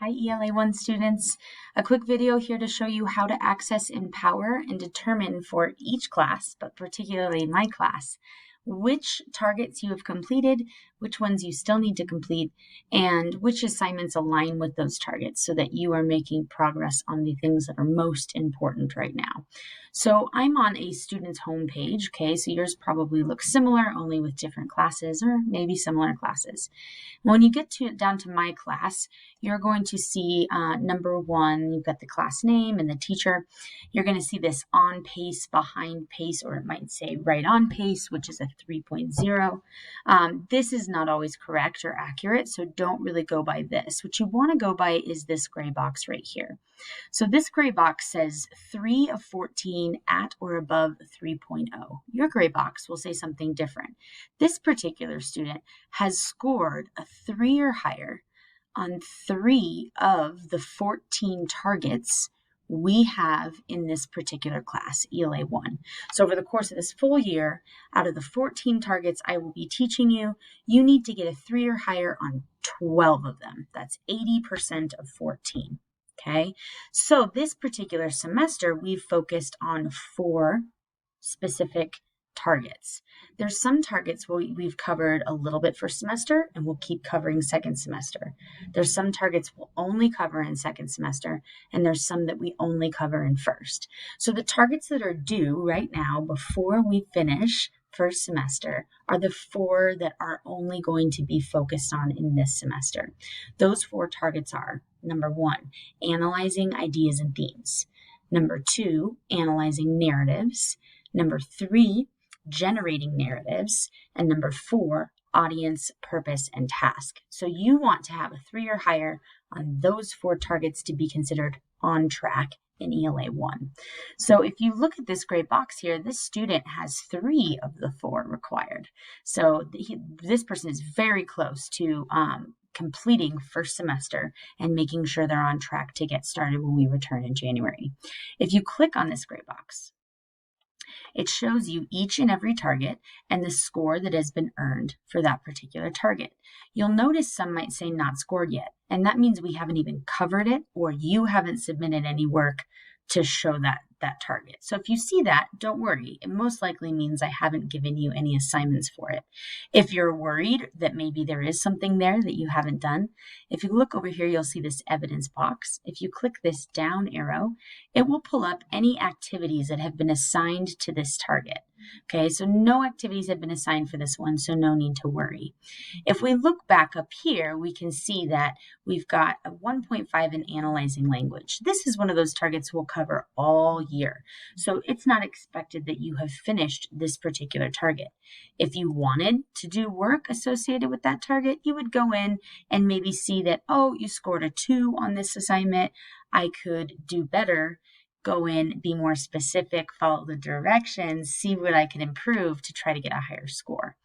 Hi ELA1 students. A quick video here to show you how to access Empower and determine for each class, but particularly my class, which targets you have completed, which ones you still need to complete, and which assignments align with those targets so that you are making progress on the things that are most important right now. So I'm on a student's homepage, okay, so yours probably looks similar, only with different classes or maybe similar classes. When you get down to my class, you're going to see number one, you've got the class name and the teacher. You're going to see this on pace, behind pace, or it might say right on pace, which is a 3.0. This is not always correct or accurate, so don't really go by this. What you want to go by is this gray box right here. So this gray box says 3 of 14 at or above 3.0. Your gray box will say something different. This particular student has scored a 3 or higher on 3 of the 14 targets we have in this particular class, ELA 1. So over the course of this full year, out of the 14 targets I will be teaching you, you need to get a 3 or higher on 12 of them. That's 80% of 14. Okay, so this particular semester, we've focused on 4 specific targets. There's some targets we've covered a little bit first semester and we'll keep covering second semester. There's some targets we'll only cover in second semester, and there's some that we only cover in first. So the targets that are due right now before we finish first semester are the 4 that are only going to be focused on in this semester. Those 4 targets are: number 1, analyzing ideas and themes; number 2, analyzing narratives; number 3, generating narratives; and number 4, audience, purpose, and task. So you want to have a 3 or higher on those 4 targets to be considered on track in ELA 1. So if you look at this gray box here, this student has 3 of the 4 required. So this person is very close to completing first semester and making sure they're on track to get started when we return in January. If you click on this gray box, it shows you each and every target and the score that has been earned for that particular target. You'll notice some might say not scored yet, and that means we haven't even covered it, or you haven't submitted any work to show that target. So if you see that, don't worry. It most likely means I haven't given you any assignments for it. If you're worried that maybe there is something there that you haven't done, if you look over here, you'll see this evidence box. If you click this down arrow, it will pull up any activities that have been assigned to this target. Okay, so no activities have been assigned for this one, so no need to worry. If we look back up here, we can see that we've got a 1.5 in analyzing language. This is one of those targets we'll cover all year. So it's not expected that you have finished this particular target. If you wanted to do work associated with that target, you would go in and maybe see that, oh, you scored a 2 on this assignment. I could do better. Go in, be more specific, follow the directions, see what I can improve to try to get a higher score.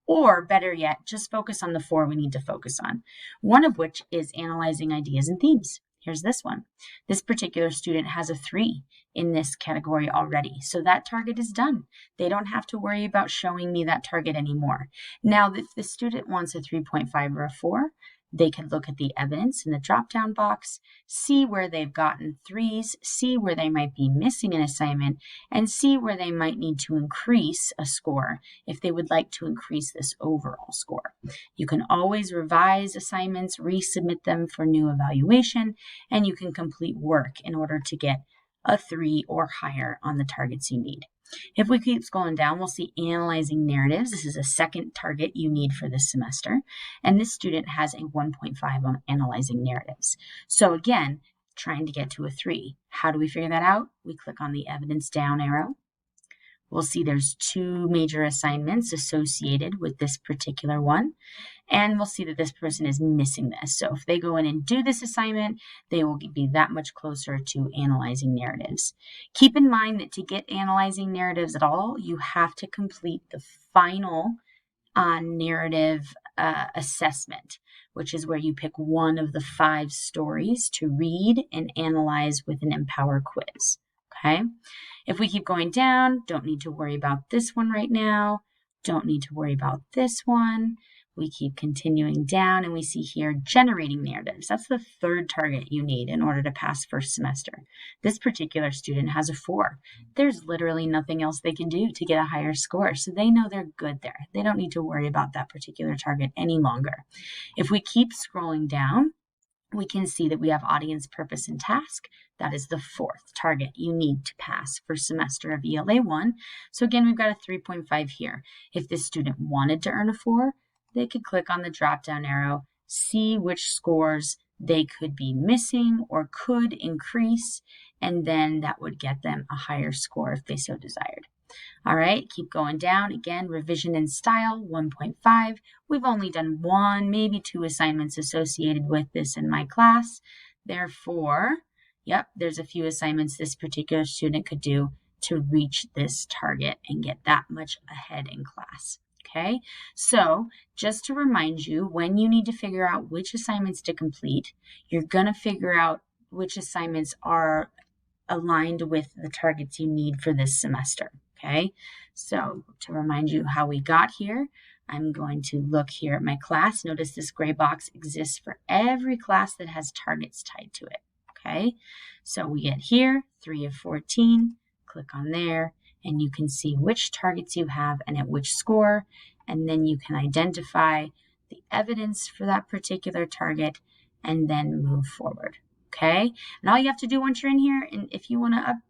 Or better yet, just focus on the 4 we need to focus on, one of which is analyzing ideas and themes. Here's this one. This particular student has a 3 in this category already, so that target is done. They don't have to worry about showing me that target anymore. Now, if the student wants a 3.5 or a 4, they can look at the evidence in the drop-down box, see where they've gotten 3s, see where they might be missing an assignment, and see where they might need to increase a score if they would like to increase this overall score. You can always revise assignments, resubmit them for new evaluation, and you can complete work in order to get a 3 or higher on the targets you need. If we keep scrolling down, we'll see analyzing narratives. This is a second target you need for this semester. And this student has a 1.5 on analyzing narratives. So again, trying to get to a 3. How do we figure that out? We click on the evidence down arrow. We'll see there's 2 major assignments associated with this particular one. And we'll see that this person is missing this. So if they go in and do this assignment, they will be that much closer to analyzing narratives. Keep in mind that to get analyzing narratives at all, you have to complete the final narrative assessment, which is where you pick one of the 5 stories to read and analyze with an Empower quiz. Okay? If we keep going down, don't need to worry about this one right now. Don't need to worry about this one. We keep continuing down and we see here generating narratives. That's the third target you need in order to pass first semester. This particular student has a 4. There's literally nothing else they can do to get a higher score, so they know they're good there. They don't need to worry about that particular target any longer. If we keep scrolling down, we can see that we have audience, purpose, and task. That is the 4th target you need to pass first semester of ELA 1. So again, we've got a 3.5 here. If this student wanted to earn a 4, they could click on the drop-down arrow, see which scores they could be missing or could increase, and then that would get them a higher score if they so desired. All right, keep going down. Again, revision and style, 1.5. We've only done 1, maybe 2 assignments associated with this in my class. Therefore, yep, there's a few assignments this particular student could do to reach this target and get that much ahead in class. Okay, so just to remind you, when you need to figure out which assignments to complete, you're going to figure out which assignments are aligned with the targets you need for this semester. Okay, so to remind you how we got here, I'm going to look here at my class. Notice this gray box exists for every class that has targets tied to it. Okay, so we get here 3 of 14, click on there, and you can see which targets you have and at which score, and then you can identify the evidence for that particular target and then move forward. Okay, and all you have to do once you're in here, and if you want to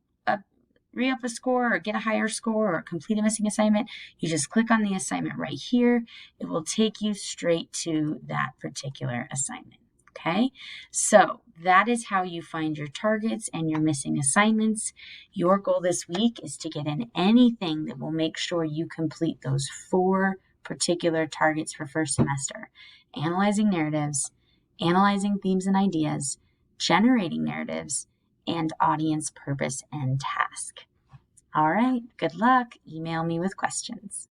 re-up a score or get a higher score or complete a missing assignment, you just click on the assignment right here. It will take you straight to that particular assignment. Okay, so that is how you find your targets and your missing assignments. Your goal this week is to get in anything that will make sure you complete those 4 particular targets for first semester: analyzing narratives, analyzing themes and ideas, generating narratives, and audience, purpose, and task. All right, good luck. Email me with questions.